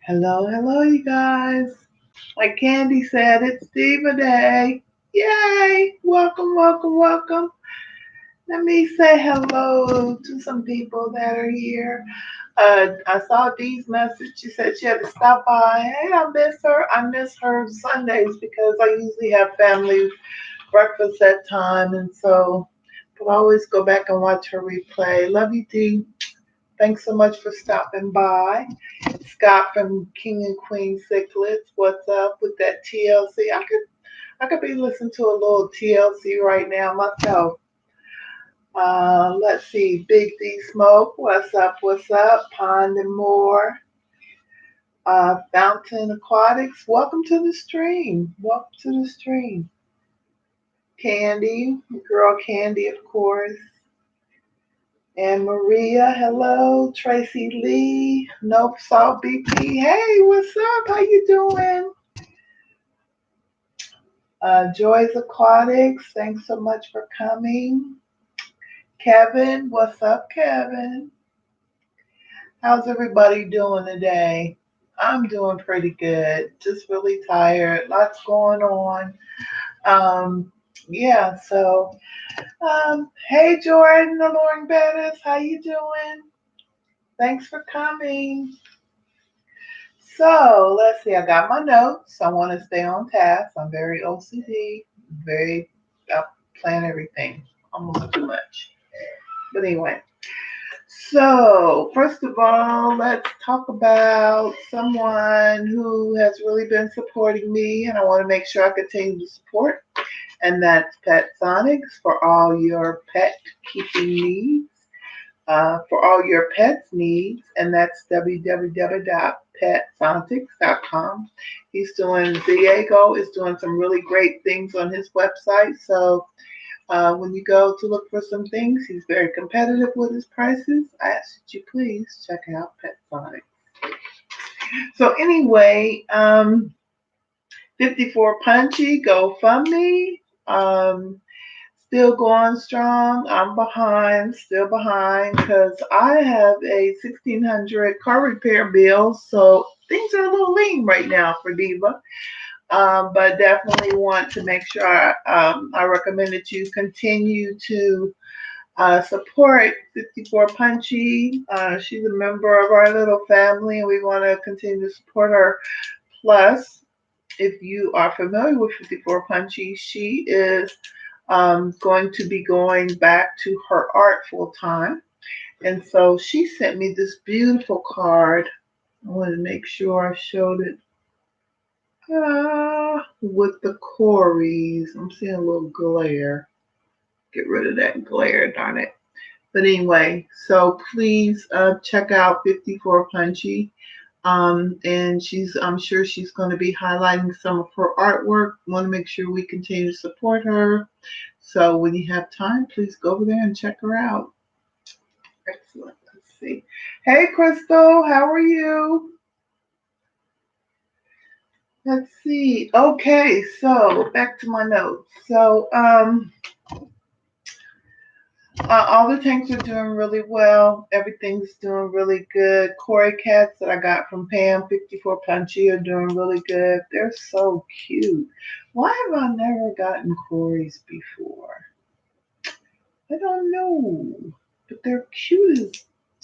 Hello, hello, you guys. Like Candy said, it's Diva Day. Yay! Welcome, welcome, welcome. Let me say hello to some people that are here. I saw Dee's message. She said she had to stop by. Hey, I miss her. I miss her Sundays because I usually have family breakfast at time, and so I'll always go back and watch her replay. Love you, Dee. Thanks so much for stopping by. Scott from King and Queen Cichlids. What's up with that TLC? I could be listening to a little TLC right now myself. Let's see. Big D Smoke. What's up? What's up? Pond and More. Fountain Aquatics. Welcome to the stream. Welcome to the stream. Candy. Girl Candy, of course. And Maria, hello. Tracy Lee, Nope Salt BP. Hey, what's up? How you doing? Joy's Aquatics, thanks so much for coming. Kevin, what's up, Kevin? How's everybody doing today? I'm doing pretty good. Just really tired. Lots going on. Um, yeah, so hey Jordan, the Lauren Bettis, how you doing? Thanks for coming. So let's see. I got my notes. I want to stay on task. I'm very OCD. Very. I plan everything. Almost too much. But anyway. So first of all, let's talk about someone who has really been supporting me, and I want to make sure I continue to support. And that's Pet Sonics for all your pet keeping needs. For all your pets needs, and that's www.petsontics.com. Diego is doing some really great things on his website. So when you go to look for some things, he's very competitive with his prices. I ask that you please check out Pet Sonics. So anyway, 54 Punchy, GoFundMe. Still going strong. I'm behind, still behind, because I have a 1600 car repair bill, so things are a little lean right now for Diva. But definitely want to make sure I recommend that you continue to support 54 Punchy. She's a member of our little family, and we want to continue to support her. Plus, if you are familiar with 54 Punchy, she is going to be going back to her art full time. And so she sent me this beautiful card. I wanted to make sure I showed it with the Corys. I'm seeing a little glare. Get rid of that glare, darn it. But anyway, so please check out 54 Punchy. And I'm sure she's going to be highlighting some of her artwork. Want to make sure we continue to support her. So when you have time, please go over there and check her out. Excellent. Let's see. Hey, Crystal, how are you? Let's see. Okay, so back to my notes. So all the tanks are doing really well. Everything's doing really good. Cory cats that I got from Pam 54 Punchy are doing really good. They're so cute. Why have I never gotten Corys before? I don't know. But they're cute as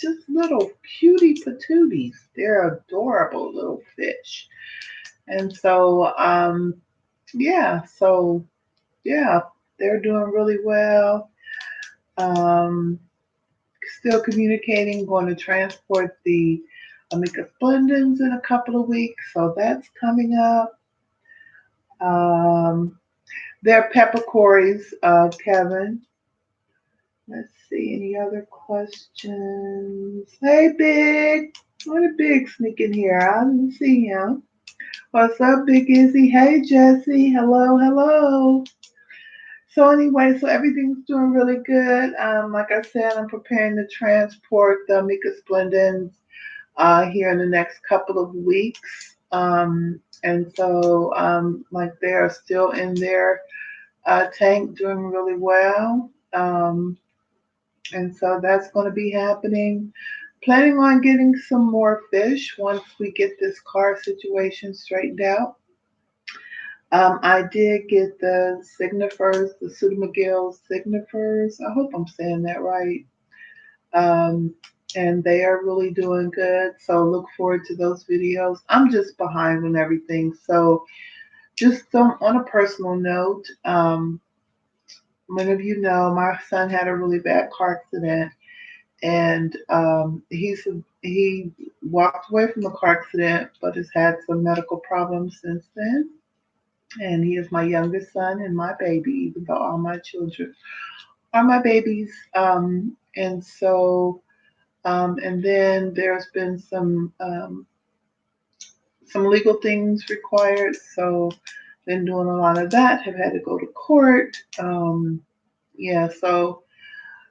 just little cutie patooties. They're adorable little fish. And so, yeah, so yeah, they're doing really well. Um, Still communicating, going to transport the Amica Splendens in a couple of weeks, so that's coming up. Um, they're peppercorns, Kevin. Let's see, any other questions? Hey, Big. What a Big sneak in here. I didn't see him. What's up, Big Izzy? Hey, Jesse. Hello, hello. So anyway, so everything's doing really good. Like I said, I'm preparing to transport the Mika Splendens here in the next couple of weeks. And so, like they are still in their tank doing really well. And so that's going to be happening. Planning on getting some more fish once we get this car situation straightened out. I did get the signifers, the Pseudomagil signifers. I hope I'm saying that right. Um, and they are really doing good. So look forward to those videos. I'm just behind on everything. So just on a personal note, many of you know my son had a really bad car accident, and he walked away from the car accident, but has had some medical problems since then. And he is my youngest son and my baby, even though all my children are my babies. And then there's been some legal things required. So been doing a lot of that. Have had to go to court. Yeah, so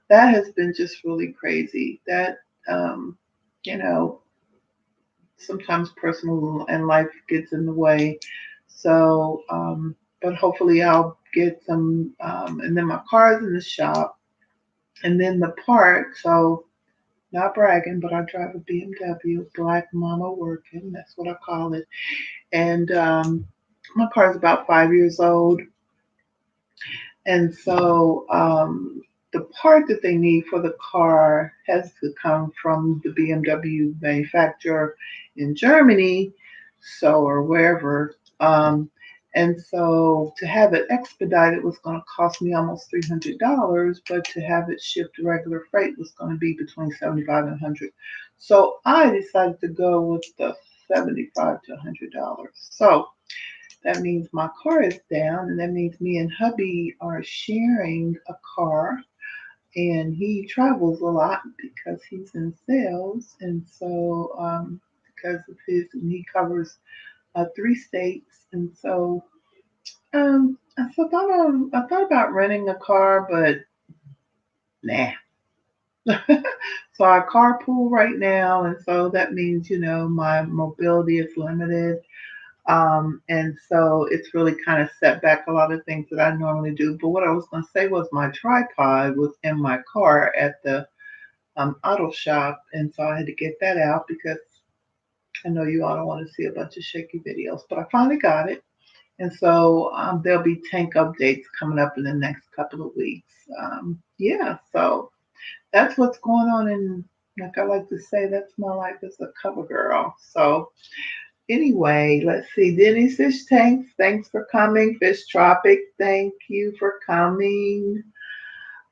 that has been just really crazy. That um, you know, sometimes personal and life gets in the way. So, but hopefully I'll get some. And then my car's in the shop, and then the park. So not bragging, but I drive a BMW, Black Mama Working. That's what I call it. And my car's about 5 years old. And so the part that they need for the car has to come from the BMW manufacturer in Germany, so or wherever. And so to have it expedited was going to cost me almost $300, but to have it shipped regular freight was going to be between 75 and 100. So I decided to go with the 75 to $100. So that means my car is down, and that means me and hubby are sharing a car. And he travels a lot because he's in sales, and so because of his, and he covers 3 states, and so I thought about renting a car, but nah. So I carpool right now, and so that means my mobility is limited. And so it's really kind of set back a lot of things that I normally do. But what I was going to say was my tripod was in my car at the auto shop. And so I had to get that out because I know you all don't want to see a bunch of shaky videos. But I finally got it. And so there'll be tank updates coming up in the next couple of weeks. Yeah, so that's what's going on. And like I like to say, that's my life as a cover girl. So anyway, let's see. Denny's Fish Tanks, thanks for coming. Fish Tropic, thank you for coming.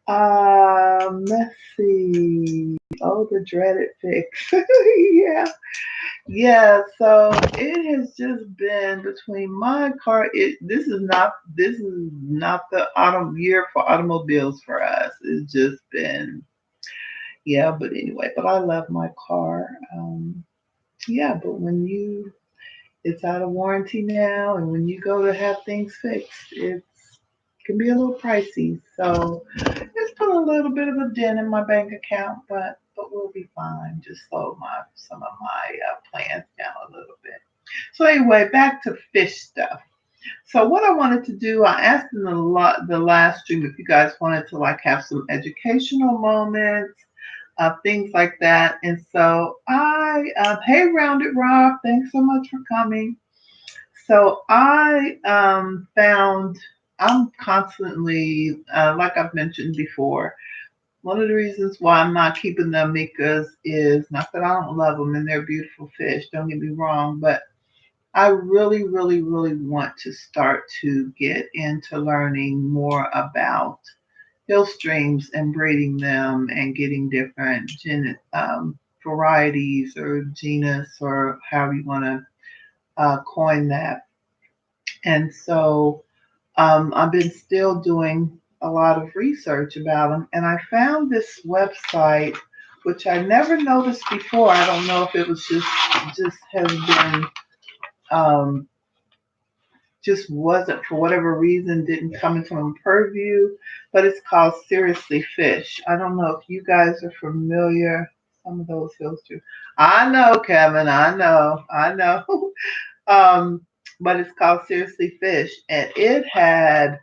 Let's see. Oh, the dreaded fix. Yeah. Yeah. So it has just been between my car. This is not the autumn year for automobiles for us. It's just been, yeah, but anyway, but I love my car. Yeah, but when it's out of warranty now, and when you go to have things fixed, it can be a little pricey. So it's put a little bit of a dent in my bank account, but we'll be fine. Just slow some of my plans down a little bit. So anyway, back to fish stuff. So what I wanted to do, I asked in the last stream if you guys wanted to like have some educational moments, things like that. And so hey, Rounded Rock, thanks so much for coming. So I found I'm constantly, like I've mentioned before, one of the reasons why I'm not keeping the amicas is not that I don't love them and they're beautiful fish, don't get me wrong, but I really, really, really want to start to get into learning more about Hillstreams and breeding them and getting different varieties or genus or however you want to coin that. And so I've been still doing a lot of research about them, and I found this website which I never noticed before. I don't know if it was just has been um, just wasn't for whatever reason didn't come into my purview, but it's called Seriously Fish. I don't know if you guys are familiar. Some of those hills too. I know, Kevin. I know. um, but it's called Seriously Fish, and it had,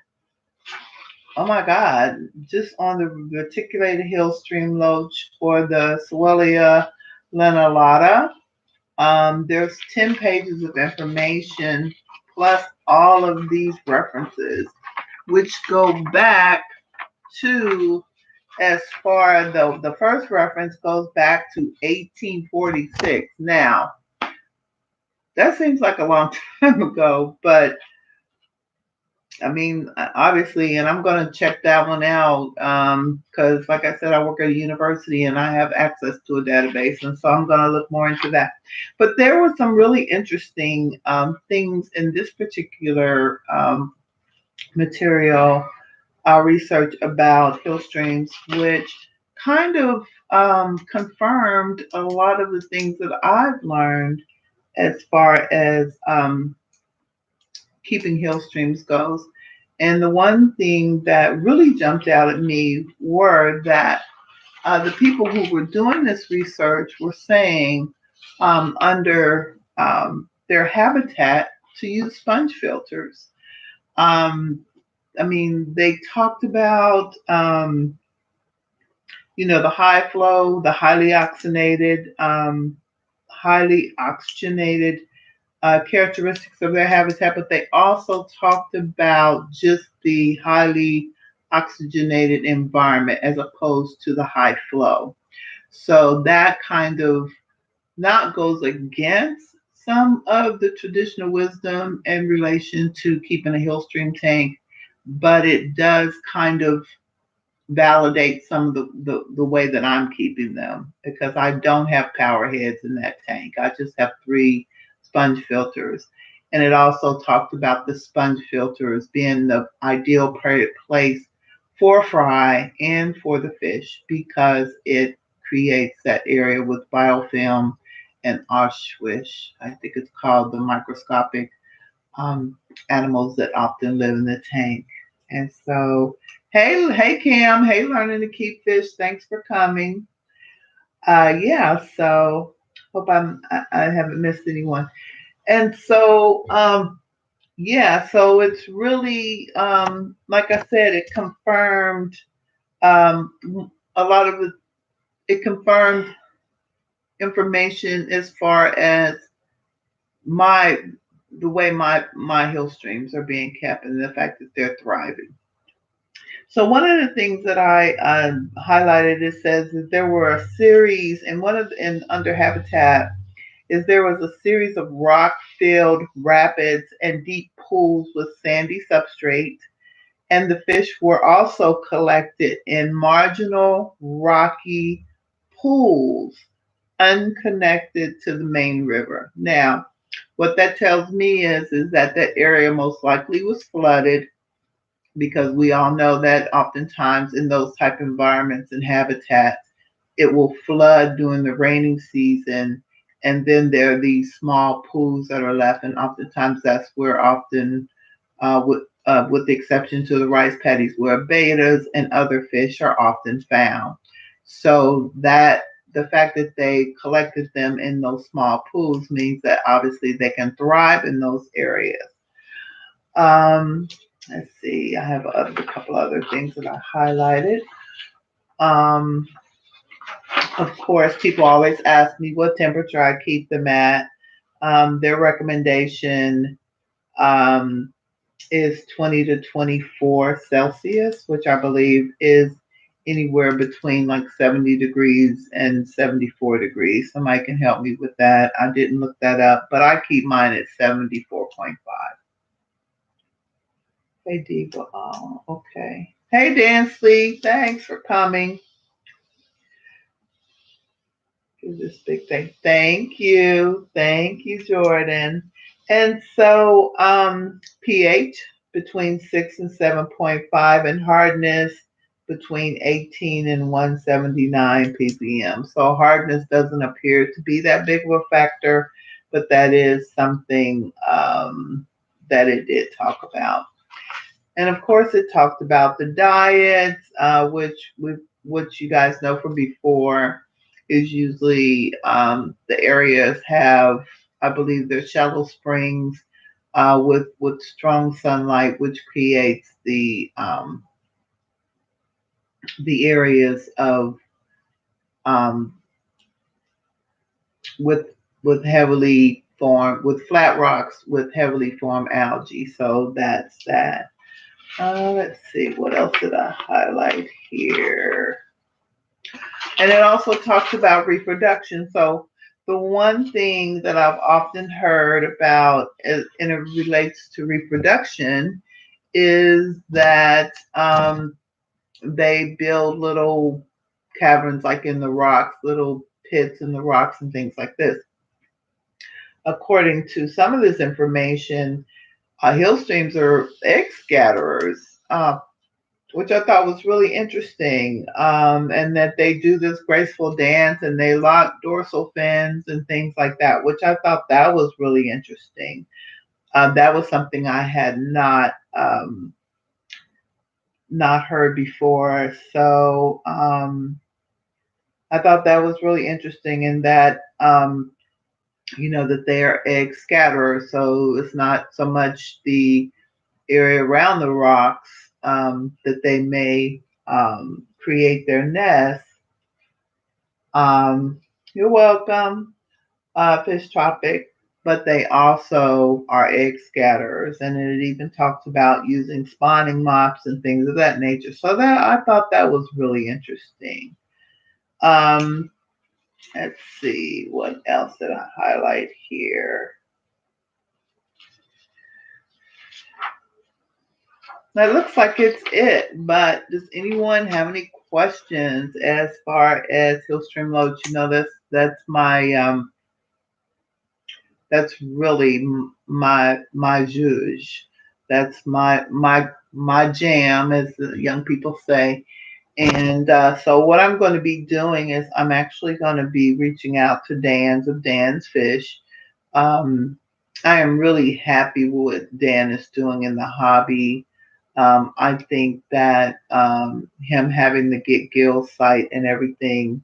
oh my God, just on the reticulated Hillstream Loach or the Swellia. lanolata. There's 10 pages of information plus all of these references, which go back to as far the first reference goes back to 1846. Now, that seems like a long time ago, but I mean, obviously, and I'm going to check that one out because, like I said, I work at a university and I have access to a database, and so I'm going to look more into that. But there were some really interesting things in this particular material research about hill streams, which kind of confirmed a lot of the things that I've learned as far as keeping hill streams goes. And the one thing that really jumped out at me were that the people who were doing this research were saying under their habitat to use sponge filters. Um, I mean, they talked about, the high flow, the highly oxygenated characteristics of their habitat, but they also talked about just the highly oxygenated environment as opposed to the high flow. So that kind of not goes against some of the traditional wisdom in relation to keeping a hill stream tank, but it does kind of validate some of the way that I'm keeping them because I don't have power heads in that tank. I just have three sponge filters. And it also talked about the sponge filters being the ideal place for fry and for the fish because it creates that area with biofilm and oswish. I think it's called the microscopic um, animals that often live in the tank. And so, hey Cam, hey learning to keep fish. Thanks for coming. Yeah, so hope I haven't missed anyone. And so yeah, so it's really like I said, it confirmed um a lot of it confirmed information as far as my the way my hill streams are being kept and the fact that they're thriving. So one of the things that I highlighted it says that there were a series and one of in under habitat is there was a series of rock-filled rapids and deep pools with sandy substrate, and the fish were also collected in marginal rocky pools unconnected to the main river. Now, what that tells me is that that area most likely was flooded because we all know that oftentimes in those type of environments and habitats, it will flood during the raining season. And then there are these small pools that are left, and oftentimes that's where often, with the exception to the rice paddies, where betas and other fish are often found. So that the fact that they collected them in those small pools means that obviously they can thrive in those areas. Um, let's see, I have a couple other things that I highlighted. Um, of course, people always ask me what temperature I keep them at. Their recommendation um, is 20 to 24 Celsius, which I believe is anywhere between like 70 degrees and 74 degrees. Somebody can help me with that. I didn't look that up, but I keep mine at 74.5. Hey, Diva. Oh, okay. Hey, Dansley. Thanks for coming. Do this big thing. Thank you. Thank you, Jordan. And so, pH between 6 and 7.5, and hardness between 18 and 179 ppm. So, hardness doesn't appear to be that big of a factor, but that is something that it did talk about. And of course, it talked about the diet, which you guys know from before is usually the areas have, I believe, there's shallow springs with strong sunlight, which creates the areas of um, with heavily formed with flat rocks with heavily formed algae. So that's that. Let's see, what else did I highlight here? And it also talks about reproduction. So the one thing that I've often heard about, and it relates to reproduction, is that they build little caverns like in the rocks, little pits in the rocks and things like this. According to some of this information, hill streams are egg scatterers, which I thought was really interesting, and that they do this graceful dance and they lock dorsal fins and things like that, which I thought that was really interesting. That was something I had not heard before. So I thought that was really interesting in that, that they are egg scatterers. So it's not so much the area around the rocks that they may create their nests. Um, you're welcome, Fish Tropic. But they also are egg scatterers, and it even talks about using spawning mops and things of that nature. So that I thought that was really interesting. Um, let's see, what else did I highlight here? That looks like it's it, but does anyone have any questions as far as Hillstream Loach? That's really my juge. That's my jam, as the young people say. And so what I'm going to be doing is I'm actually going to be reaching out to Dan's of Dan's Fish. Um, I am really happy with what Dan is doing in the hobby. I think that him having the Get Gill site and everything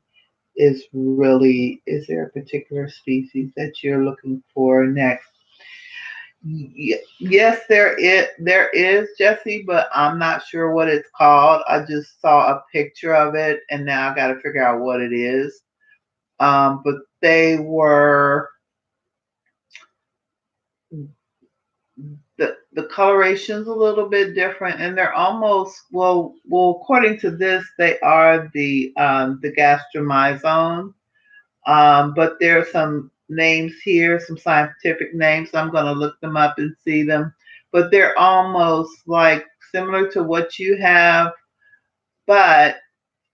is really, is there a particular species that you're looking for next? Yes, there is, Jesse, but I'm not sure what it's called. I just saw a picture of it and now I got to figure out what it is. But they were, the coloration's a little bit different and they're almost, well according to this they are the gastromyzone. But there are some names here, some scientific names. I'm going to look them up and see them. But they're almost like similar to what you have. But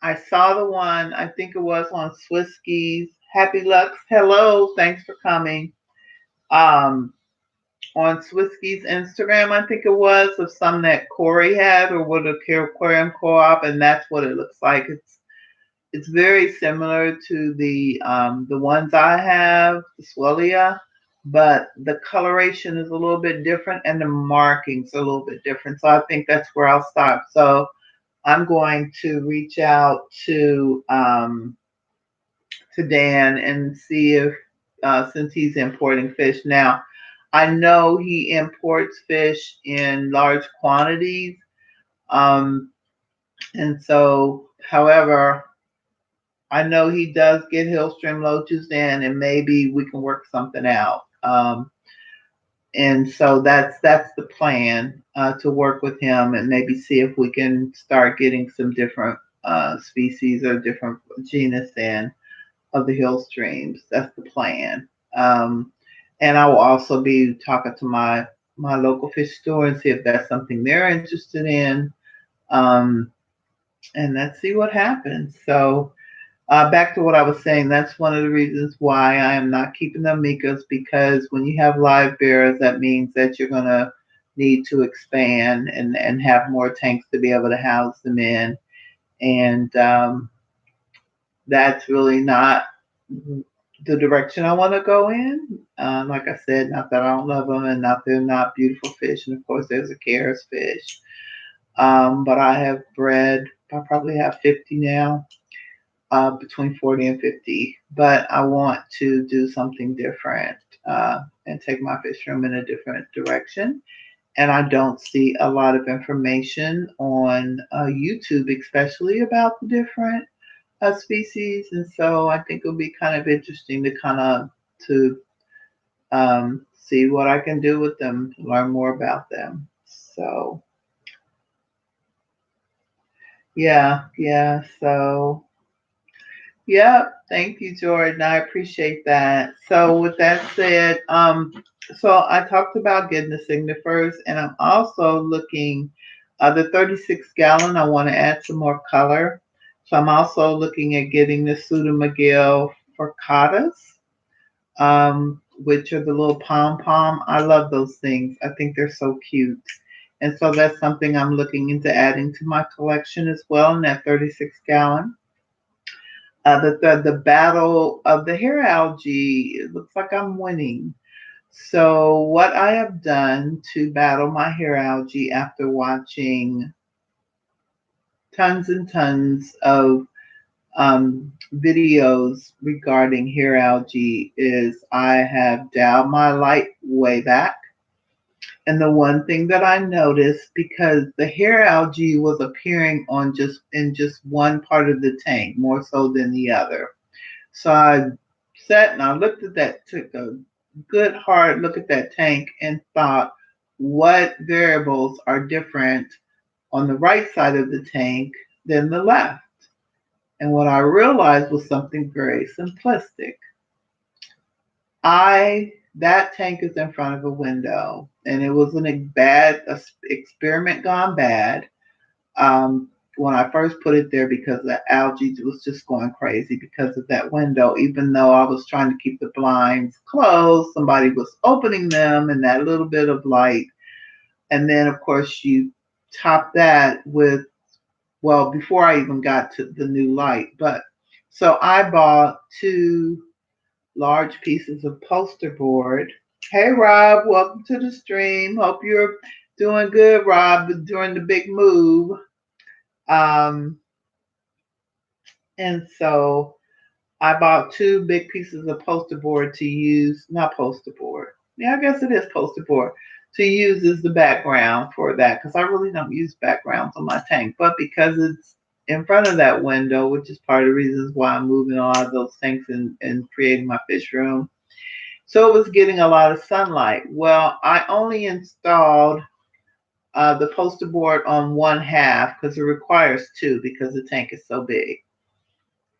I saw the one, I think it was on Swiskey's. Happy Lux. Hello. Thanks for coming. Um, on Swiskey's Instagram, I think it was, of some that Corey had, or with a aquarium co-op, and that's what it looks like. It's very similar to the ones I have, the Swellia, but the coloration is a little bit different and the markings are a little bit different. So I think that's where I'll stop. So I'm going to reach out to Dan and see if since he's importing fish now. I know he imports fish in large quantities. Um, and so, however, I know he does get Hillstream Loaches in, and maybe we can work something out. And so that's the plan, to work with him and maybe see if we can start getting some different species or different genus in of the Hillstreams. That's the plan. And I will also be talking to my local fish store and see if that's something they're interested in. Um, and let's see what happens. So back to what I was saying, that's one of the reasons why I am not keeping the amicas, because when you have live bearers, that means that you're going to need to expand and have more tanks to be able to house them in. And that's really not the direction I want to go in. Like I said, not that I don't love them and not they're not beautiful fish. And of course, there's a Karis fish. But I probably have 50 now, between 40 and 50. But I want to do something different and take my fish room in a different direction. And I don't see a lot of information on YouTube, especially about the different species, and so I think it'll be kind of interesting to see what I can do with them, learn more about them. So yeah. So yep. Thank you, Jordan. I appreciate that. So with that said, so I talked about getting the signifers, and I'm also looking the 36 gallon. I want to add some more color. So I'm also looking at getting the Suda McGill Forcatas, which are the little pom pom. I love those things. I think they're so cute. And so that's something I'm looking into adding to my collection as well in that 36 gallon. The battle of the hair algae, it looks like I'm winning. So what I have done to battle my hair algae after watching tons and tons of videos regarding hair algae is I have dialed my light way back. And the one thing that I noticed, because the hair algae was appearing on just one part of the tank more so than the other. So I sat and I looked at that, took a good hard look at that tank and thought, what variables are different on the right side of the tank than the left? And what I realized was something very simplistic. That tank is in front of a window, and it was a bad experiment gone bad. When I first put it there, because the algae was just going crazy because of that window. Even though I was trying to keep the blinds closed, somebody was opening them, and that little bit of light. And then, of course, you top that with, well, before I even got to the new light. But so I bought two large pieces of poster board. Hey, Rob, welcome to the stream. Hope you're doing good, Rob, during the big move. Um, and so I bought two big pieces of poster board to use, not poster board. Yeah, I guess it is poster board to use as the background for that because I really don't use backgrounds on my tank. But because it's in front of that window, which is part of the reasons why I'm moving a lot of those tanks and creating my fish room. So it was getting a lot of sunlight. Well, I only installed the poster board on one half because it requires two because the tank is so big.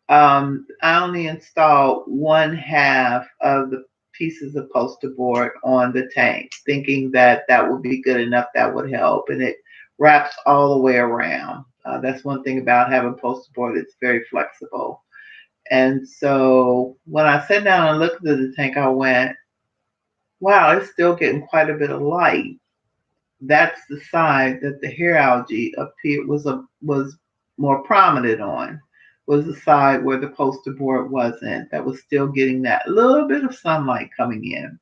I only installed one half of the pieces of poster board on the tank, thinking that that would be good enough, that would help, and it wraps all the way around. That's one thing about having poster board; it's very flexible. And so when I sat down and looked at the tank, I went, "Wow, it's still getting quite a bit of light." That's the side that the hair algae appeared was more prominent on, was the side where the poster board wasn't, that was still getting that little bit of sunlight coming in.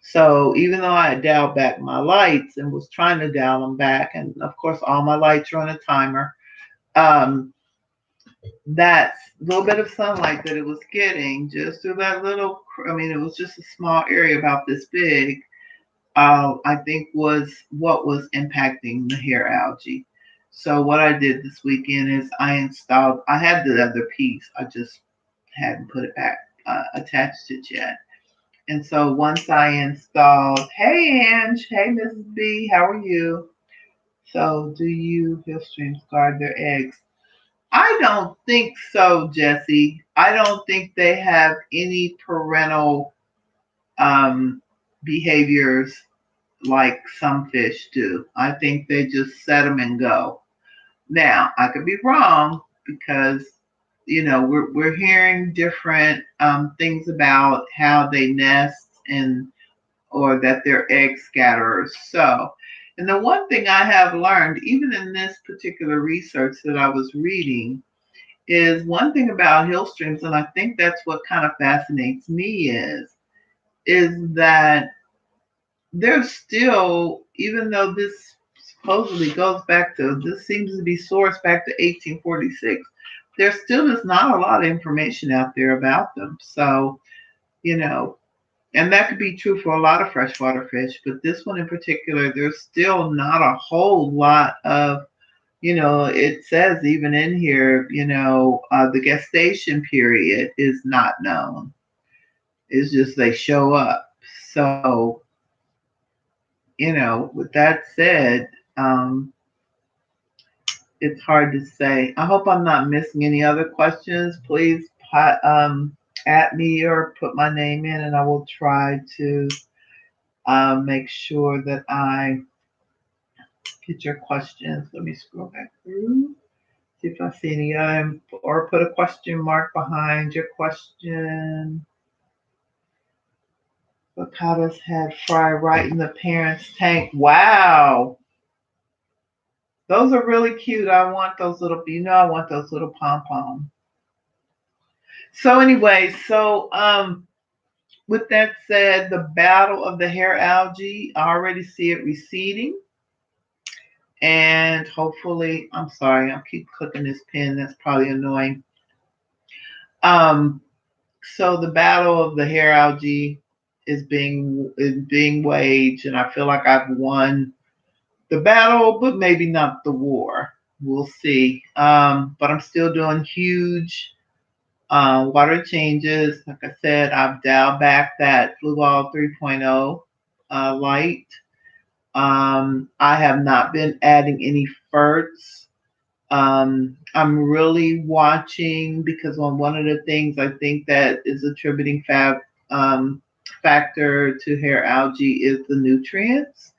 So even though I had dialed back my lights and was trying to dial them back, and of course all my lights are on a timer, um, that little bit of sunlight that it was getting just through that little, I mean, it was just a small area about this big, I think was what was impacting the hair algae. So what I did this weekend is I had the other piece, I just hadn't put it back, attached it yet. And so once I installed, hey Ange, hey Mrs. B, how are you? So do you Hillstreams guard their eggs? I don't think so, Jesse. I don't think they have any parental um, behaviors like some fish do. I think they just set them and go. Now, I could be wrong because we're hearing different things about how they nest and or that they're egg scatterers. So, and the one thing I have learned, even in this particular research that I was reading, is one thing about hill streams, and I think that's what kind of fascinates me is that there's still, even though this supposedly goes back to, this seems to be sourced back to 1846, there still is not a lot of information out there about them. So, you know, and that could be true for a lot of freshwater fish, but this one in particular, there's still not a whole lot of It says even in here, the gestation period is not known. It's just they show up. So, with that said, it's hard to say. I hope I'm not missing any other questions. Please at me or put my name in, and I will try to make sure that I get your questions. Let me scroll back through. See if I see any other, or put a question mark behind your question. Avocados had fry right in the parents' tank. Wow. Those are really cute. I want those little, I want those little pom-poms. So anyway, with that said, the battle of the hair algae, I already see it receding. And hopefully, I'm sorry, I'll keep clicking this pen. That's probably annoying. So the battle of the hair algae is being waged, and I feel like I've won the battle, but maybe not the war. We'll see. But I'm still doing huge water changes. Like I said, I've dialed back that Fluval 3.0 light. I have not been adding any ferts. I'm really watching because on one of the things I think that is attributing factor to hair algae is the nutrients.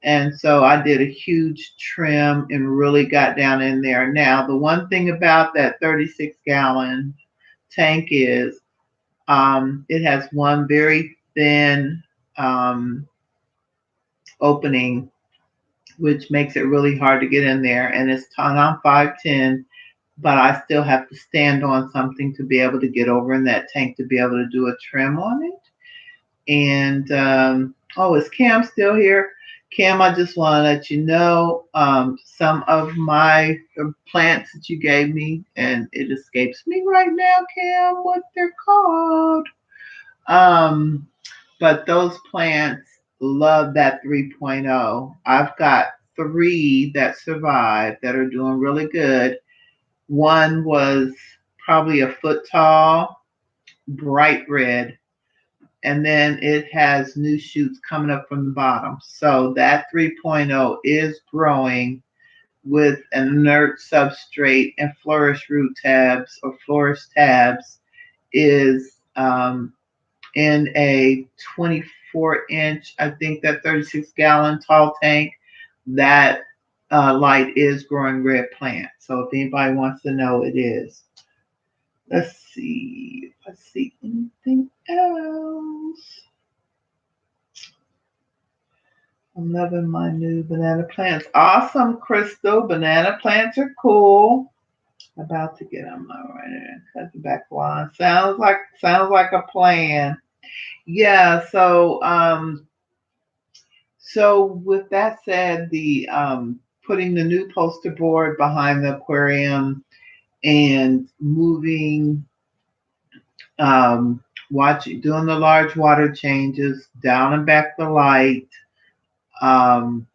And so I did a huge trim and really got down in there. Now, the one thing about that 36-gallon tank is it has one very thin opening, which makes it really hard to get in there. And it's I'm 5'10", but I still have to stand on something to be able to get over in that tank to be able to do a trim on it. And is Cam still here? Cam, I just want to let you know some of my plants that you gave me, and it escapes me right now, Cam, what they're called. But those plants love that 3.0. I've got 3 that survived that are doing really good. One was probably a foot tall, bright red, and then it has new shoots coming up from the bottom. So that 3.0 is growing with an inert substrate, and flourish root tabs or flourish tabs is in a 24-inch, I think that 36-gallon tall tank. That light is growing red plant. So if anybody wants to know, it is. Let's see if I see anything else. I'm loving my new banana plants. Awesome, Crystal. Banana plants are cool. About to get them right there. Cut the back line. Sounds like a plan. Yeah. So with that said, the putting the new poster board behind the aquarium and moving, doing the large water changes, down and back the light, and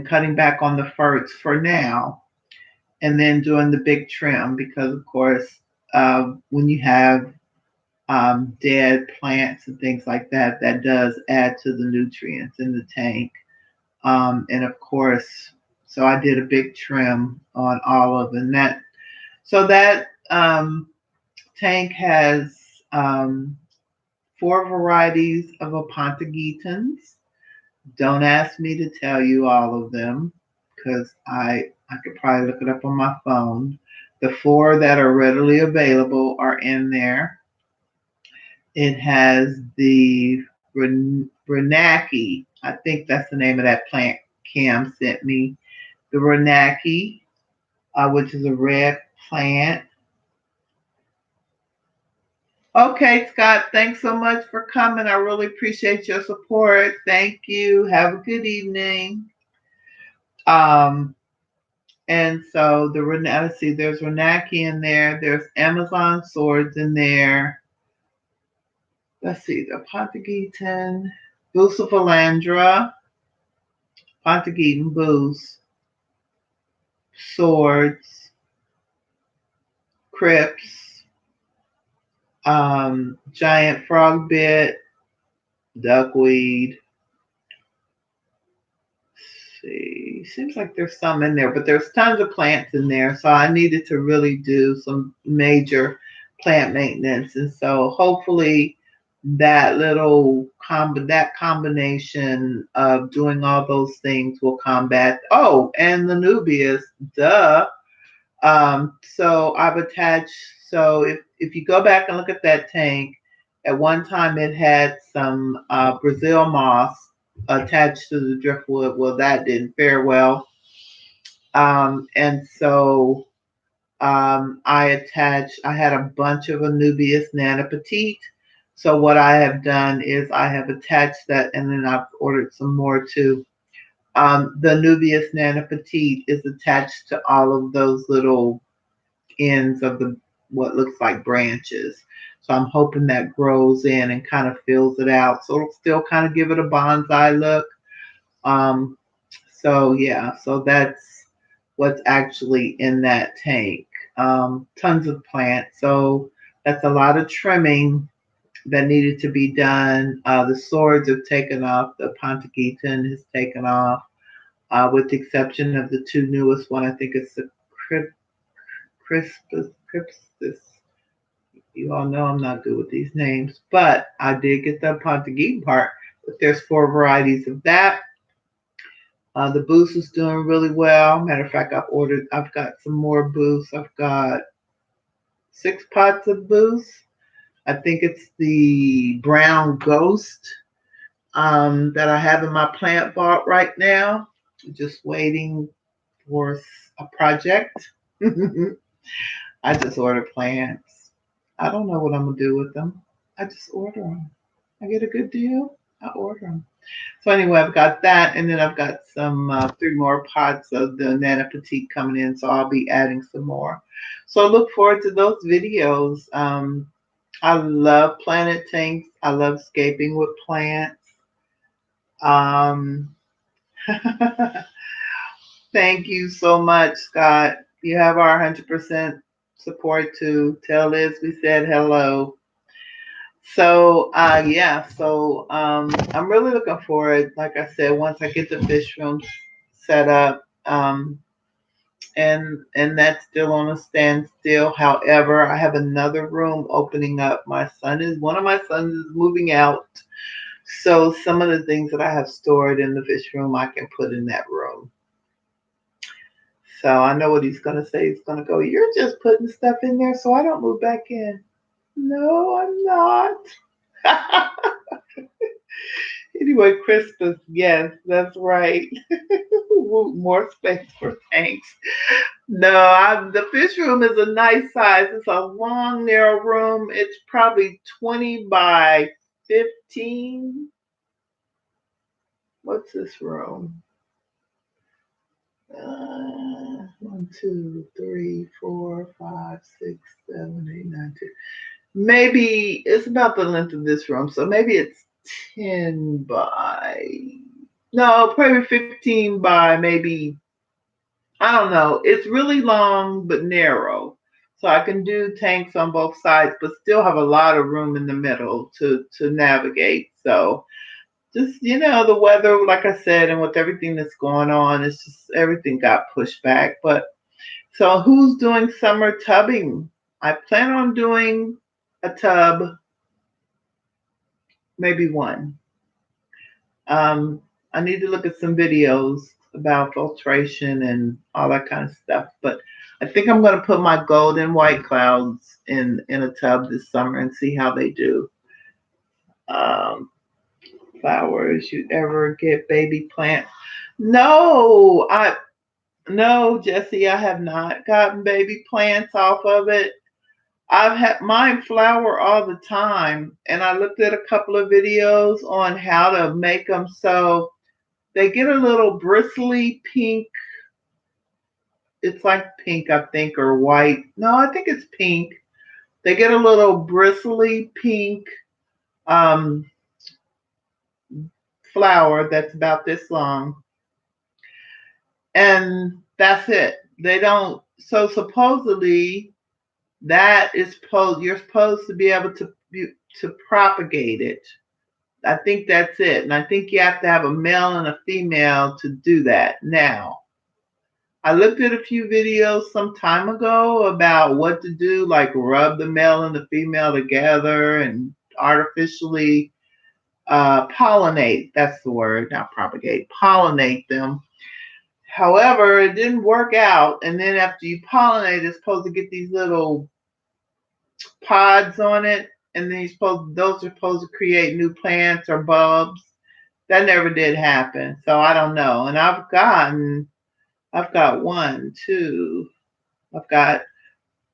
cutting back on the ferts for now, and then doing the big trim because, of course, when you have dead plants and things like that, that does add to the nutrients in the tank. And of course, so I did a big trim on all of them. That tank has 4 varieties of Opontagitans. Don't ask me to tell you all of them because I could probably look it up on my phone. The 4 that are readily available are in there. It has the Renaki. I think that's the name of that plant Cam sent me. The Renaki, which is a red plant. Okay, Scott, thanks so much for coming. I really appreciate your support. Thank you. Have a good evening. And so let's see, there's Renaki in there. There's Amazon swords in there. Let's see, the Pontagitan, Bucephalandra, Pontagitan Boost. swords, crypts, giant frog bit, duckweed. See, seems like there's some in there, but there's tons of plants in there. So I needed to really do some major plant maintenance. And so hopefully that combination of doing all those things will combat. Oh, and the Nubius, duh. So I've attached, so if you go back and look at that tank, at one time it had some Brazil moss attached to the driftwood. Well, that didn't fare well. And so I had a bunch of Anubias Nana Petite. So what I have done is I have attached that, and then I've ordered some more too. The Nubius Nana Petite is attached to all of those little ends of the what looks like branches. So I'm hoping that grows in and kind of fills it out. So it'll still kind of give it a bonsai look. Um, so yeah, so that's what's actually in that tank. Tons of plants. So that's a lot of trimming that needed to be done. The swords have taken off. The Pontigitan has taken off, with the exception of the two newest one. I think it's the Crispus. You all know I'm not good with these names, but I did get the Pontigitan part. But there's 4 varieties of that. The boost is doing really well. Matter of fact, I've got some more boost. I've got 6 pots of boost. I think it's the brown ghost that I have in my plant vault right now. Just waiting for a project. I just order plants. I don't know what I'm gonna do with them. I just order them. I get a good deal, I order them. So anyway, I've got that, and then I've got some 3 more pots of the Nana Petite coming in, so I'll be adding some more. So I look forward to those videos. I love planet tanks. I love scaping with plants. Um, Thank you so much, Scott. You have our 100% support to tell Liz we said hello. So yeah, so I'm really looking forward. Like I said, once I get the fish room set up, and that's still on a standstill. However, I have another room opening up. One of my sons is moving out, so some of the things that I have stored in the fish room I can put in that room. So I know what he's gonna say. He's gonna go, "You're just putting stuff in there so I don't move back in." No, I'm not. Anyway, Christmas, yes, that's right. More space for tanks. No, the fish room is a nice size. It's a long, narrow room. It's probably 20 by 15. What's this room? 1, 2, 3, 4, 5, 6, 7, 8, 9, 10. Maybe it's about the length of this room. So maybe it's 10 by, no, probably 15 by maybe, I don't know. It's really long but narrow. So I can do tanks on both sides, but still have a lot of room in the middle to navigate. So just, the weather, like I said, and with everything that's going on, it's just everything got pushed back. But so who's doing summer tubbing? I plan on doing a tub, maybe one. I need to look at some videos about filtration and all that kind of stuff. But I think I'm going to put my golden white clouds in a tub this summer and see how they do. Um, Flowers, you ever get baby plants? No, no, Jesse, I have not gotten baby plants off of it. I've had mine flower all the time, and I looked at a couple of videos on how to make them so they get a little bristly pink. It's like pink, I think, or white. No, I think it's pink. They get a little bristly pink um, flower that's about this long, and that's it. they don't. So supposedly that is supposed you're supposed to be able to propagate it. I think that's it, and I think you have to have a male and a female to do that. Now, I looked at a few videos some time ago about what to do, like rub the male and the female together and artificially pollinate. That's the word, not propagate. Pollinate them. However, it didn't work out. And then after you pollinate, it's supposed to get these little pods on it, and then those are supposed to create new plants or bulbs. That never did happen. So I don't know. And I've got one, two, I've got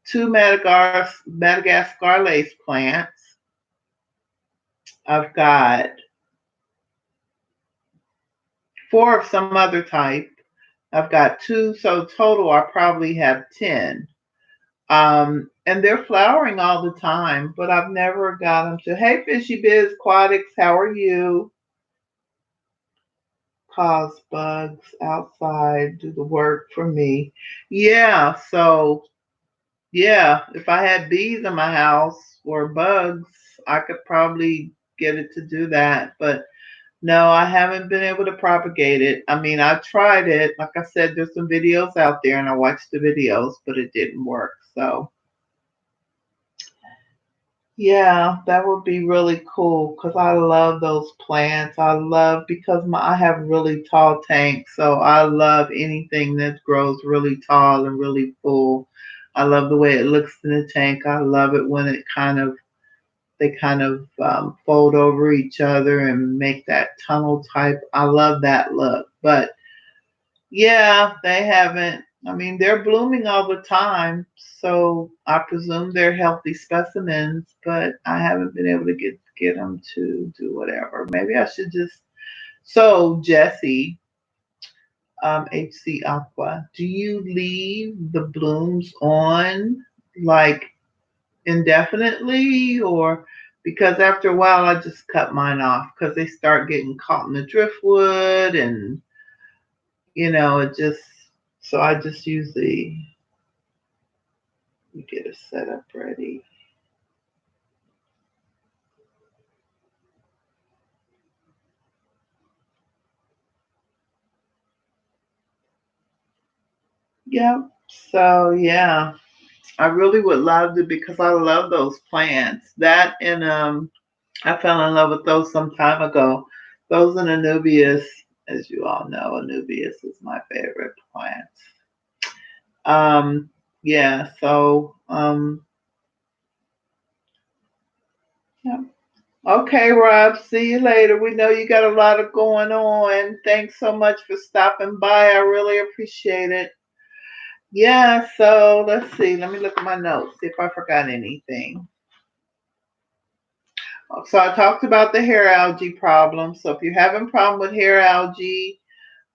two Madagascar lace plants. I've got four of some other type. I've got two, so total I probably have 10. And they're flowering all the time, but I've never got them to, hey, Fishy Biz Aquatics, how are you? Cause bugs outside, do the work for me. Yeah, so yeah, if I had bees in my house or bugs, I could probably get it to do that. But no, I haven't been able to propagate it. I mean, I tried it. Like I said, there's some videos out there and I watched the videos, but it didn't work. So yeah, that would be really cool because I love those plants. I love because I have really tall tanks, so I love anything that grows really tall and really full. I love the way it looks in the tank. I love it when it kind of fold over each other and make that tunnel type. I love that look. But yeah, they haven't. I mean, they're blooming all the time, so I presume they're healthy specimens, but I haven't been able to get them to do whatever. Maybe I should just. So, Jesse, HC Aqua, do you leave the blooms on like indefinitely, or because after a while I just cut mine off because they start getting caught in the driftwood and it just so I just usually get a setup ready. Yep. So yeah, I really would love to because I love those plants. That and I fell in love with those some time ago. Those and Anubias, as you all know, Anubias is my favorite plant. Yeah, so yeah. Okay, Rob, see you later. We know you got a lot of going on. Thanks so much for stopping by. I really appreciate it. Yeah, so let's see. Let me look at my notes, see if I forgot anything. So I talked about the hair algae problem. So if you're having a problem with hair algae,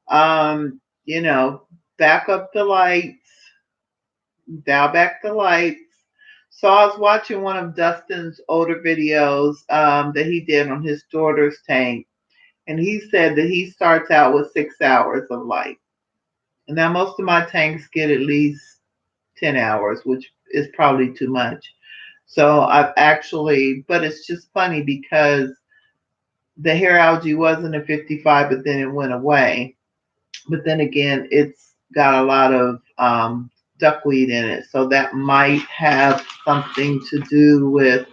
um, you know, back up the lights, dial back the lights. So I was watching one of Dustin's older videos that he did on his daughter's tank, and he said that he starts out with 6 hours of light. And now most of my tanks get at least 10 hours, which is probably too much. So I've actually, but it's just funny because the hair algae wasn't a 55, but then it went away. But then again, it's got a lot of duckweed in it. So that might have something to do with,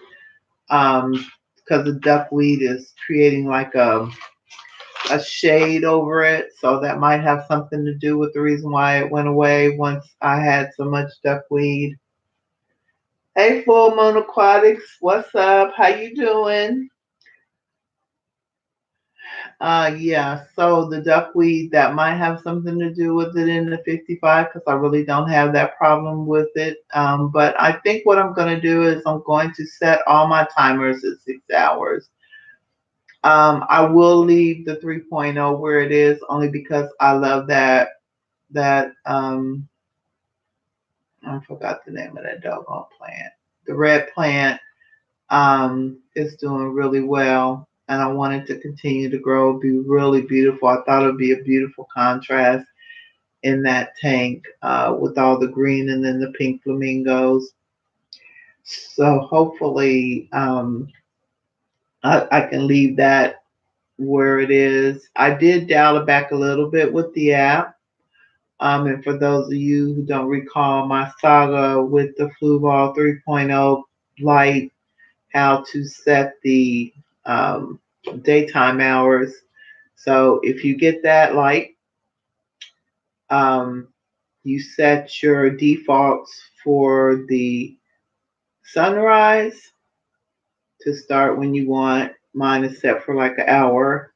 because the duckweed is creating like a shade over it. So that might have something to do with the reason why it went away once I had so much duckweed. Hey, Full Moon Aquatics, what's up? How you doing? Yeah, so the duckweed, that might have something to do with it in the 55 because I really don't have that problem with it. But I think what I'm going to do is I'm going to set all my timers at 6 hours. I will leave the 3.0 where it is only because I love that I forgot the name of that doggone plant. The red plant is doing really well, and I want it to continue to grow, be really beautiful. I thought it would be a beautiful contrast in that tank with all the green and then the pink flamingos. So hopefully I can leave that where it is. I did dial it back a little bit with the app. And for those of you who don't recall my saga with the Fluval 3.0 light, how to set the um, daytime hours. So if you get that light, um, you set your defaults for the sunrise to start when you want. Mine is set for like an hour.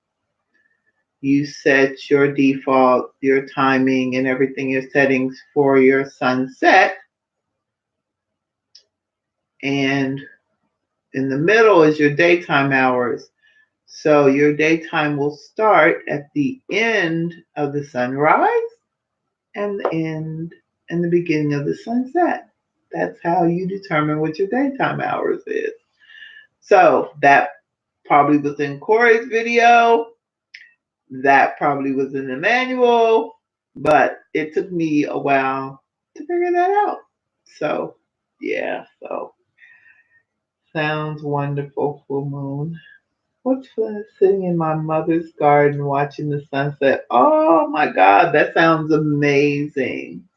You set your default, your timing, and everything, your settings for your sunset. And in the middle is your daytime hours. So your daytime will start at the end of the sunrise and the end and the beginning of the sunset. That's how you determine what your daytime hours is. So that probably was in Corey's video. That probably was in the manual, but it took me a while to figure that out. So yeah, so sounds wonderful, full moon. What's fun sitting in my mother's garden watching the sunset? Oh my God, that sounds amazing.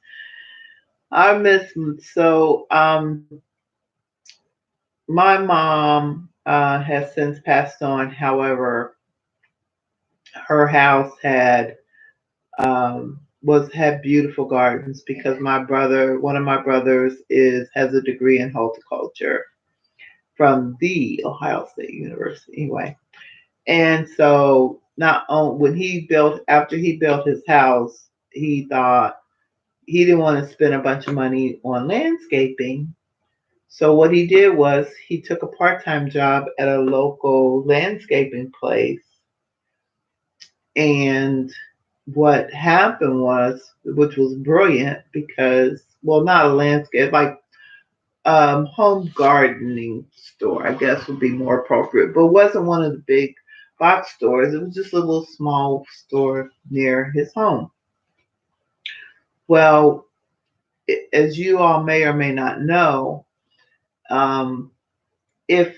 I miss my mom has since passed on. However, her house had beautiful gardens because one of my brothers has a degree in horticulture from the Ohio State University. Anyway, and so not on after he built his house, he thought he didn't want to spend a bunch of money on landscaping. So what he did was he took a part-time job at a local landscaping place. And what happened was, which was brilliant because, well, not a landscape, like home gardening store, I guess would be more appropriate, but it wasn't one of the big box stores. It was just a little small store near his home. Well, as you all may or may not know, um, if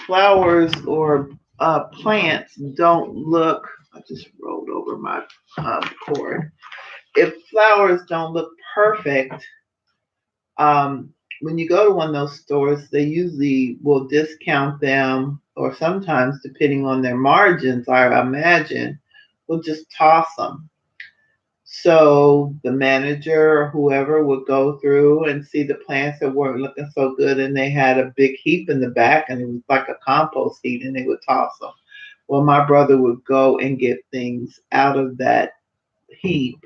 flowers or plants don't look, I just rolled over my cord. If flowers don't look perfect, um, when you go to one of those stores, they usually will discount them, or sometimes, depending on their margins, I imagine, will just toss them. So the manager or whoever would go through and see the plants that weren't looking so good, and they had a big heap in the back, and it was like a compost heap, and they would toss them. Well, my brother would go and get things out of that heap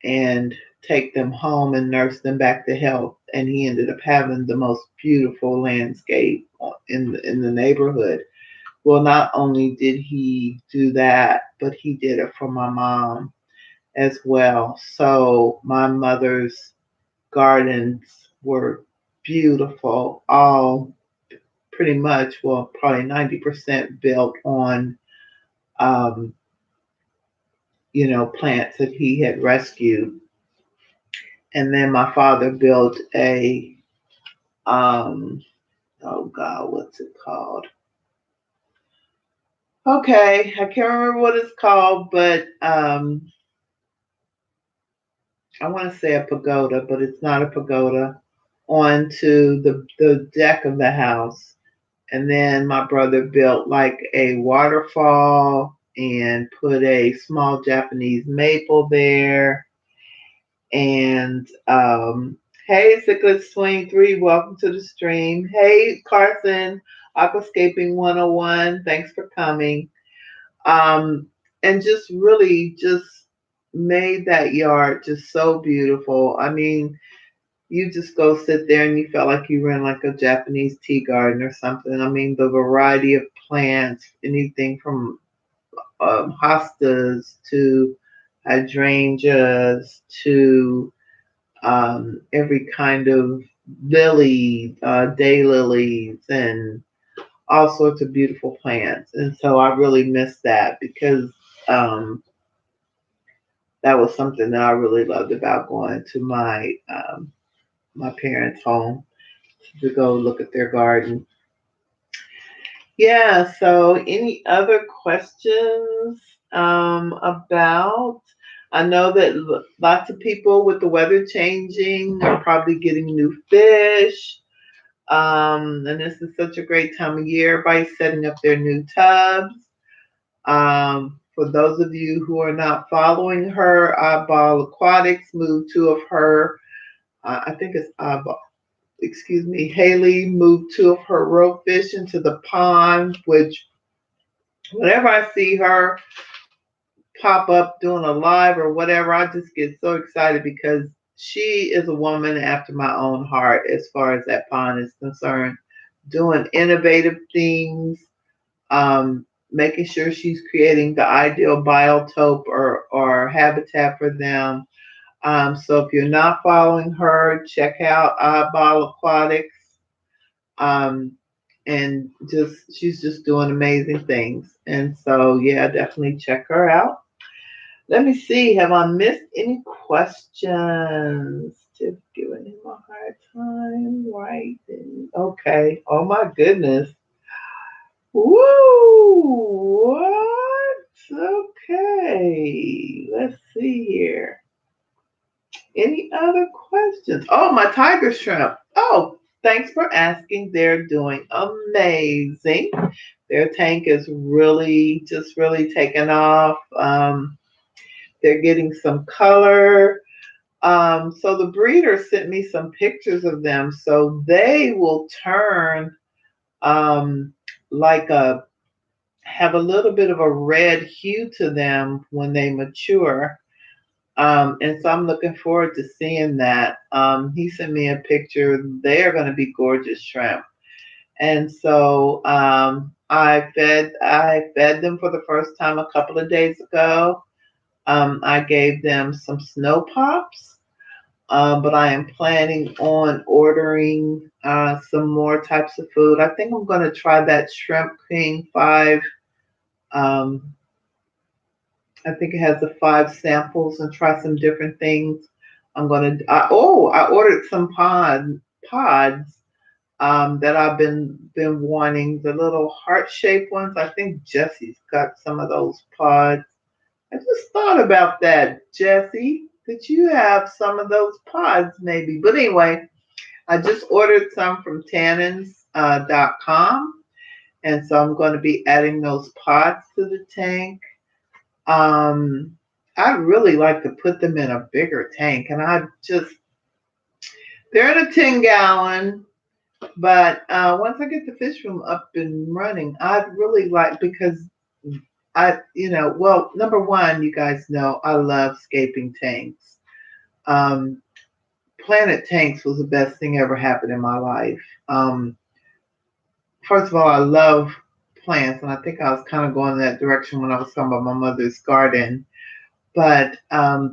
and take them home and nurse them back to health. And he ended up having the most beautiful landscape in the neighborhood. Well, not only did he do that, but he did it for my mom as well. So my mother's gardens were beautiful, all pretty much, well, probably 90% built on, um, plants that he had rescued. And then my father built um, oh God, what's it called? Okay, I can't remember what it's called, but I want to say a pagoda, but it's not a pagoda, onto the deck of the house. And then my brother built like a waterfall and put a small Japanese maple there. And hey, Cyclist Swing 3, welcome to the stream. Hey, Carson, Aquascaping 101, thanks for coming. And just really just made that yard just so beautiful. I mean, you just go sit there and you felt like you were in like a Japanese tea garden or something. I mean, the variety of plants, anything from hostas to hydrangeas to every kind of lily, daylilies, and all sorts of beautiful plants. And so I really miss that because that was something that I really loved about going to my parents' home to go look at their garden. Yeah, so any other questions about? I know that lots of people with the weather changing are probably getting new fish. And this is such a great time of year. Everybody's setting up their new tubs. For those of you who are not following her, Eyeball Aquatics moved two of her, I think it's Eyeball, excuse me, Haley moved two of her roach into the pond, which whenever I see her pop up doing a live or whatever, I just get so excited because she is a woman after my own heart as far as that pond is concerned, doing innovative things, making sure she's creating the ideal biotope or habitat for them. So if you're not following her, check out Eyeball Aquatics. Um, and just she's just doing amazing things. And so yeah, definitely check her out. Let me see. Have I missed any questions? Just giving him a hard time, right? Okay. Oh my goodness. Woo! What? Okay. Let's see here. Any other questions? Oh, my tiger shrimp. Oh, thanks for asking. They're doing amazing. Their tank is really, just really taking off. They're getting some color. So the breeder sent me some pictures of them. So they will turn um, like a have a little bit of a red hue to them when they mature. And so I'm looking forward to seeing that. He sent me a picture. They are going to be gorgeous shrimp. And so I fed them for the first time a couple of days ago. I gave them some snow pops, but I am planning on ordering some more types of food. I think I'm going to try that Shrimp King 5. Um, I think it has the 5 samples and try some different things. I ordered some pods that I've been wanting, the little heart shaped ones. I think Jesse's got some of those pods. I just thought about that, Jesse. Did you have some of those pods maybe? But anyway, I just ordered some from tannins.com. And so I'm going to be adding those pods to the tank. Um, I'd really like to put them in a bigger tank. And they're in a 10-gallon. But once I get the fish room up and running, I'd really like, because well, number one, you guys know I love scaping tanks. Um, Planet Tanks was the best thing ever happened in my life. First of all, I love plants, and I think I was kind of going in that direction when I was talking about my mother's garden. But I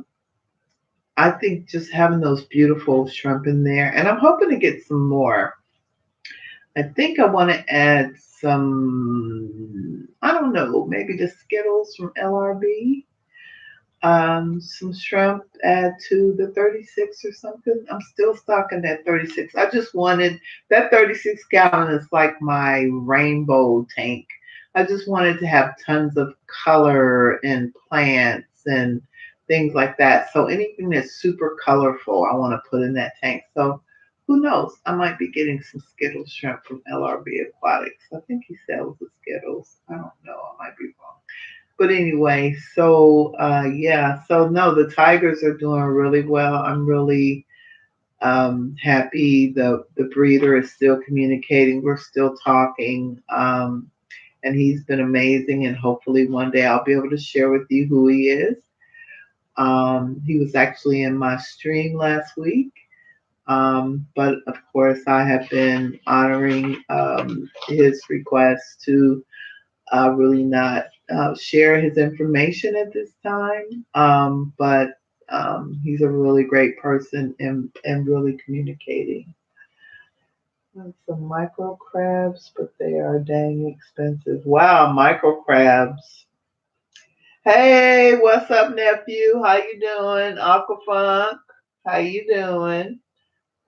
think just having those beautiful shrimp in there, and I'm hoping to get some more. I think I want to add some, I don't know, maybe the Skittles from LRB. Some shrimp, add to the 36 or something. I'm still stocking that 36. I just wanted that 36-gallon is like my rainbow tank. I just wanted to have tons of color and plants and things like that. So anything that's super colorful, I want to put in that tank. So who knows? I might be getting some Skittles shrimp from LRB Aquatics. I think he sells the Skittles. I don't know. I might be wrong. But anyway, so yeah, so no, the Tigers are doing really well. I'm really happy. The breeder is still communicating. We're still talking, and he's been amazing. And hopefully one day I'll be able to share with you who he is. He was actually in my stream last week. But of course, I have been honoring his request to really not share his information at this time. But he's a really great person and really communicating. And some micro crabs, but they are dang expensive. Wow, micro crabs Hey, what's up, nephew? How you doing? Aquafunk, how you doing?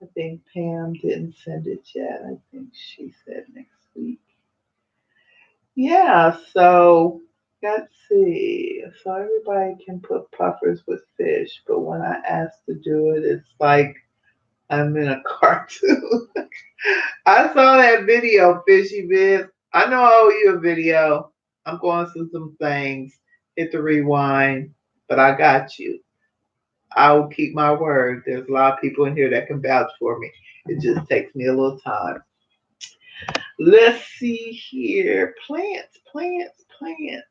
I think Pam didn't send it yet. I think she said next week. Yeah, so let's see. So everybody can put puffers with fish, but when I ask to do it, it's like I'm in a cartoon. I saw that video, Fishy Biz. I know I owe you a video. I'm going through some things. Hit the rewind, but I got you. I will keep my word. There's a lot of people in here that can vouch for me. It just takes me a little time. Let's see here. Plants, plants, plants.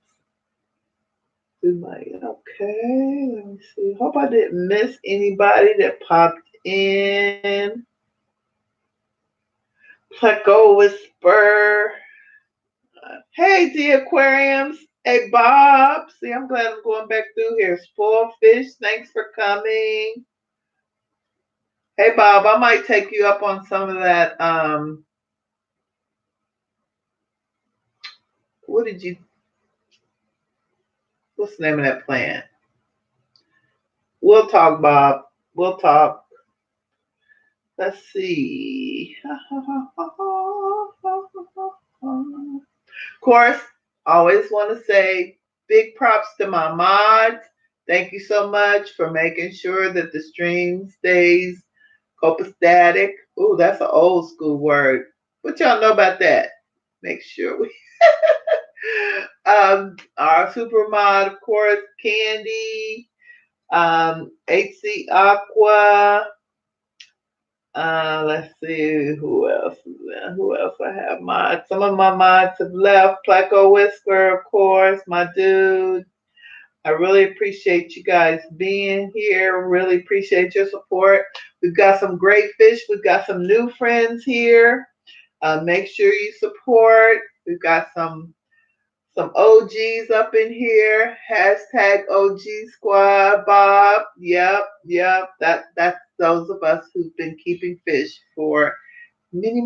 Okay, let me see. Hope I didn't miss anybody that popped in. Pleco Whisper. Hey, the aquariums. Hey, Bob. See, I'm glad I'm going back through here. Spoiled fish, thanks for coming. Hey, Bob, I might take you up on some of that. What did you, what's the name of that plant? We'll talk, Bob. We'll talk. Let's see. Of course, I always want to say big props to my mods. Thank you so much for making sure that the stream stays copacetic. Ooh, that's an old school word. What y'all know about that? Make sure we. Our super mod, of course, Candy, HC Aqua. Let's see who else is there. Who else I have mods? Some of my mods have left. Pleco Whisper, of course, my dude. I really appreciate you guys being here. Really appreciate your support. We've got some great fish. We've got some new friends here. Make sure you support. We've got some OGs up in here. Hashtag OG Squad, Bob. Yep. That's those of us who've been keeping fish for many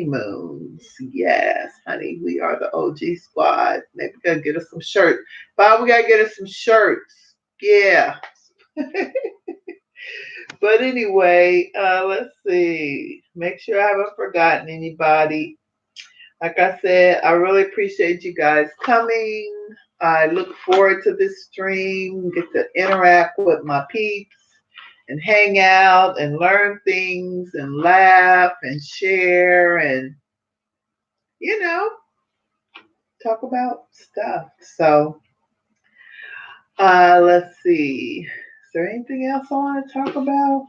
moons. Yes, honey, we are the OG Squad. Maybe we gotta get us some shirts. Bob, we gotta get us some shirts. Yeah. But anyway, let's see. Make sure I haven't forgotten anybody. Like I said, I really appreciate you guys coming. I look forward to this stream, get to interact with my peeps and hang out and learn things and laugh and share and, you know, talk about stuff. So let's see. Is there anything else I want to talk about?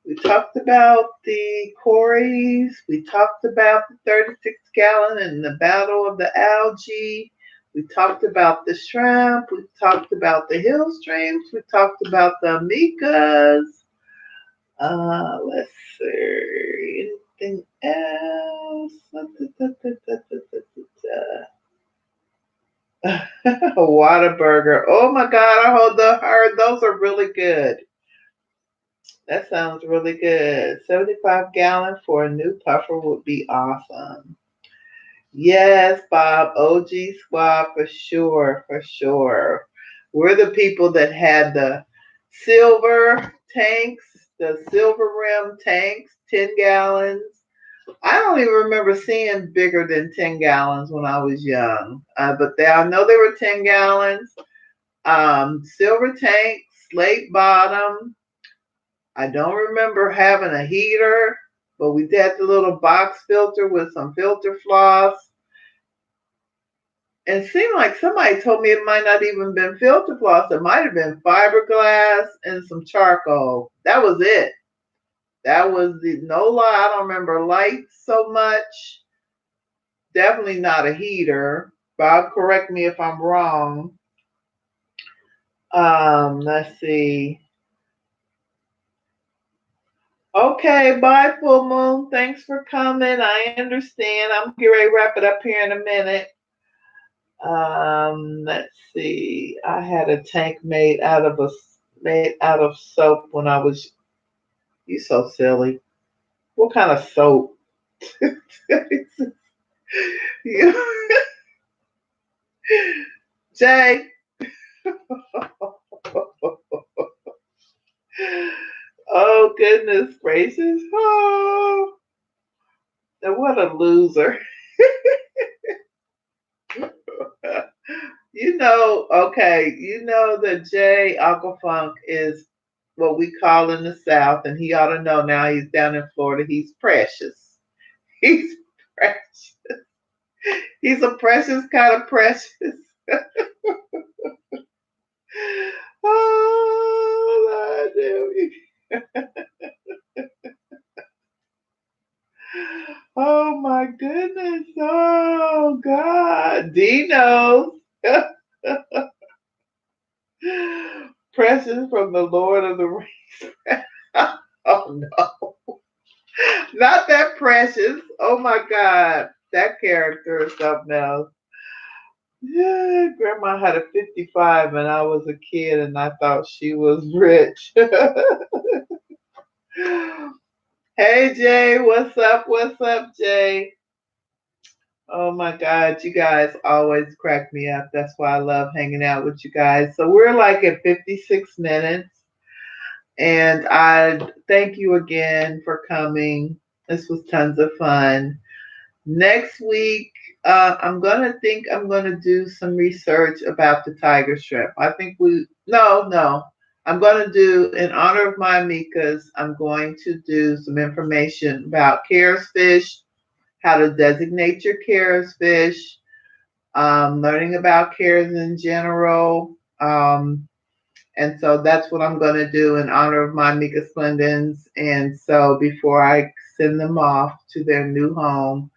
We talked about the quarries. We talked about the 36-gallon and the battle of the algae. We talked about the shrimp. We talked about the Hillstreams. We talked about the amicas. Let's see. Anything else? A Whataburger. Oh my God, I heard those are really good. That sounds really good. 75-gallon for a new puffer would be awesome. Yes, Bob, OG Squad for sure, for sure. We're the people that had the silver tanks, the silver rim tanks, 10 gallons. I don't even remember seeing bigger than 10 gallons when I was young. I know they were 10 gallons. Silver tank, slate bottom. I don't remember having a heater, but we had the little box filter with some filter floss. And it seemed like somebody told me it might not even been filter floss. It might have been fiberglass and some charcoal. That was it. That was no lie. I don't remember lights so much. Definitely not a heater. Bob, correct me if I'm wrong. Let's see. Okay, bye, Full Moon. Thanks for coming. I understand. I'm getting ready to wrap it up here in a minute. Let's see. I had a tank made out of soap when I was. You so silly. What kind of soap? You- Jay. Oh, goodness gracious. Oh, and what a loser. Okay, that Jay Uncle Funk is what we call in the South, and he ought to know now he's down in Florida. He's precious. He's precious. He's a precious kind of precious. Oh, Lord, oh my goodness. Oh God. Dino. Precious from the Lord of the Rings. Oh no. Not that precious. Oh my God. That character is something else. Yeah, Grandma had a 55 and I was a kid and I thought she was rich. Hey Jay, what's up? What's up, Jay? Oh my God, you guys always crack me up. That's why I love hanging out with you guys. So we're like at 56 minutes, and I thank you again for coming. This was tons of fun. Next week, I'm gonna do some research about the tiger shrimp. I think no. I'm gonna do in honor of my amicas. I'm going to do some information about Caris fish, how to designate your Caris fish, learning about Caris in general. And so that's what I'm going to do in honor of my Mika Splendens. And so before I send them off to their new home,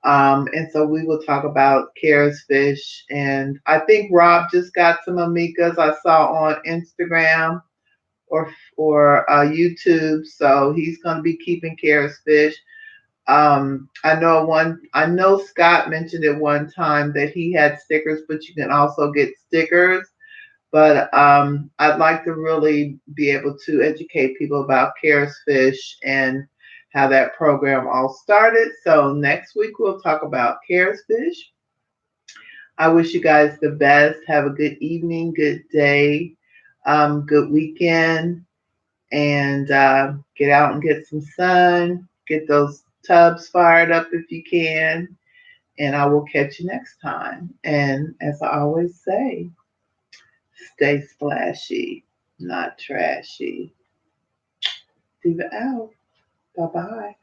and so we will talk about Caris fish. And I think Rob just got some amicas I saw on Instagram or YouTube. So he's going to be keeping Caris fish. I know Scott mentioned at one time that he had stickers, but you can also get stickers. But I'd like to really be able to educate people about Caris Fish and how that program all started. So next week we'll talk about Caris Fish. I wish you guys the best. Have a good evening, good day, good weekend, and get out and get some sun. Get those tubs fired up if you can. And I will catch you next time. And as I always say, stay splashy, not trashy. Diva out. Bye bye.